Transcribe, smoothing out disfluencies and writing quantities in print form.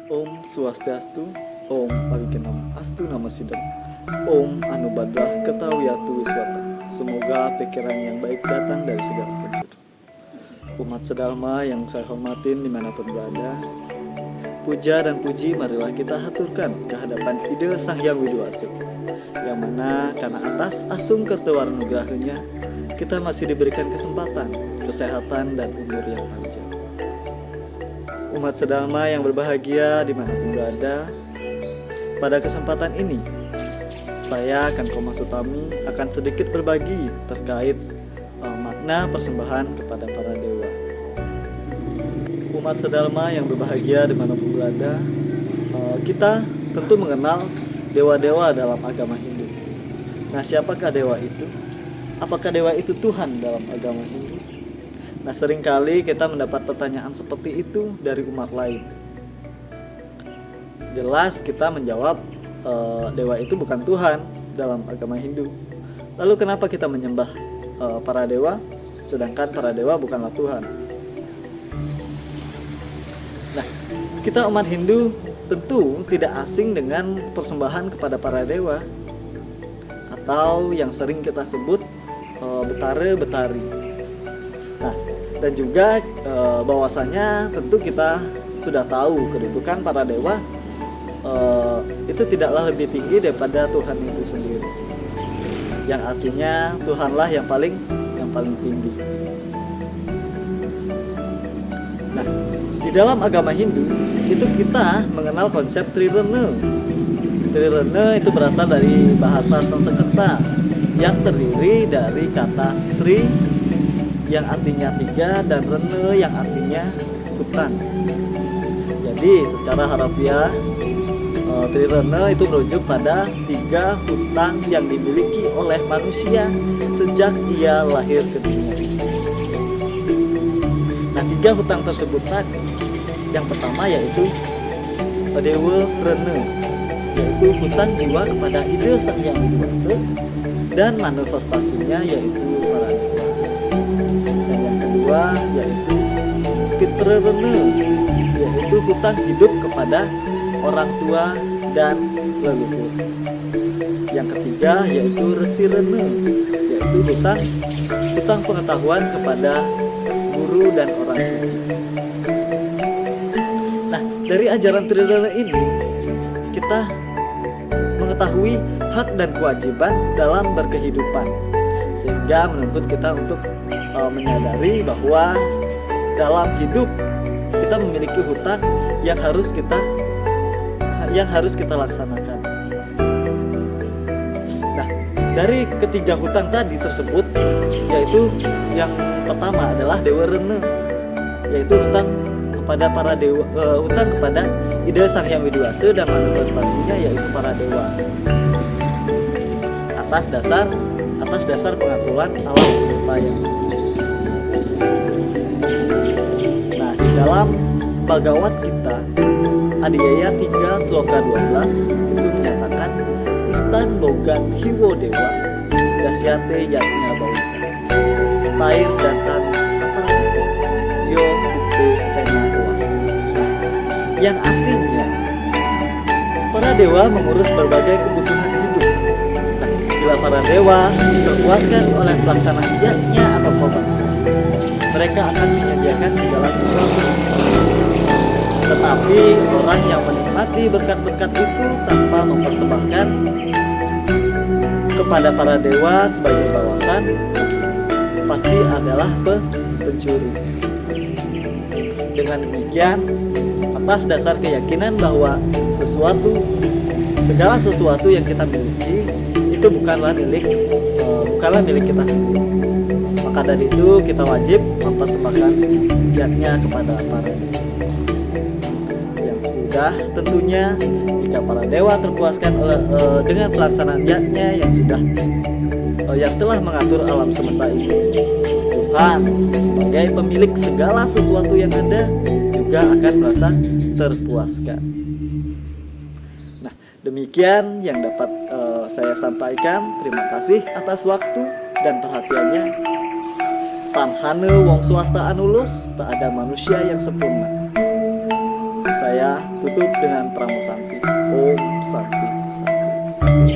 Om Swastiastu, Om Awikenam Astu Namasidam, Om Anubadah Ketawiyatu Wiswata. Semoga pikiran yang baik datang dari segala penjuru. Umat sedalma yang saya hormatin dimanapun berada, puja dan puji marilah kita haturkan ke hadapan ide Sang Hyang Widiwasa, yang mana karena atas asung kertawanugrahnya kita masih diberikan kesempatan, kesehatan, dan umur yang panjang. Umat sedalma yang berbahagia dimanapun berada, pada kesempatan ini saya akan Koma Sutami akan sedikit berbagi terkait makna persembahan kepada para dewa. Umat sedalma yang berbahagia dimanapun berada, kita tentu mengenal dewa-dewa dalam agama Hindu. Nah, siapakah dewa itu? Apakah dewa itu Tuhan dalam agama Hindu? Nah, seringkali kita mendapat pertanyaan seperti itu dari umat lain. Jelas kita menjawab dewa itu bukan Tuhan dalam agama Hindu. Lalu kenapa kita menyembah para dewa, sedangkan para dewa bukanlah Tuhan? Nah, kita umat Hindu tentu tidak asing dengan persembahan kepada para dewa, atau yang sering kita sebut betare-betari. Nah, dan juga bahwasanya tentu kita sudah tahu kedudukan para dewa itu tidaklah lebih tinggi daripada Tuhan itu sendiri. Yang artinya Tuhanlah yang paling tinggi. Nah, di dalam agama Hindu itu kita mengenal konsep Trirana. Trirana itu berasal dari bahasa Sanskerta yang terdiri dari kata tri yang artinya tiga dan rene yang artinya hutan. Jadi secara harfiah Trirana itu merujuk pada tiga hutan yang dimiliki oleh manusia sejak ia lahir ke dunia. Nah, tiga hutan tersebut tadi, yang pertama yaitu Dewa Rene, yaitu hutan jiwa kepada ide Sang Hyang Widiwasa, dan manifestasinya yaitu para dewa. Dan yang kedua yaitu Pitra Rene, yaitu hutan hidup kepada orang tua dan leluhur. Yang ketiga yaitu Resi Rene, yaitu hutan pengetahuan kepada guru dan orang suci. Nah, dari ajaran Trirana ini kita mengetahui hak dan kewajiban dalam berkehidupan, sehingga menuntut kita untuk menyadari bahwa dalam hidup kita memiliki hutan yang harus kita laksanakan. Nah, dari ketiga hutan tadi tersebut, yaitu yang pertama adalah Dewa Rene, yaitu hutan kepada para dewa, hutan kepada ide Sang Hyang Widiwasa dan manifestasinya yaitu para dewa. Atas dasar pengaturan alam semesta yang. Nah, di dalam Bhagavad Gita Adiyaya 3 Sloka 12 itu menyatakan Istan Bogan Hiwo Dewa Dasyate Yatnya Bauta Tair Datan Aparadito Yo Bukti Stena Dewasa, yang artinya para dewa mengurus berbagai kebutuhan hidup. Nah, bila para dewa terpuaskan oleh pelaksanaan yatnya atau korban suci, mereka akan menyediakan segala sesuatu. Tetapi orang yang menikmati berkat-berkat itu tanpa mempersembahkan kepada para dewa sebagai balasan pasti adalah pencuri. Dengan demikian, atas dasar keyakinan bahwa segala sesuatu yang kita miliki itu bukanlah milik kita sendiri, maka dari itu kita wajib mempersembahkan yatnya kepada para dewa. Tentunya jika para dewa terpuaskan dengan pelaksanaan yatnya yang telah mengatur alam semesta ini, Tuhan sebagai pemilik segala sesuatu yang ada juga akan merasa terpuaskan. Nah, demikian yang dapat saya sampaikan. Terima kasih atas waktu dan perhatiannya. Tanhane wong swasta anu lulus, tak ada manusia yang sempurna. Saya tutup dengan Pramu Santi. Om Santi Santi Santi.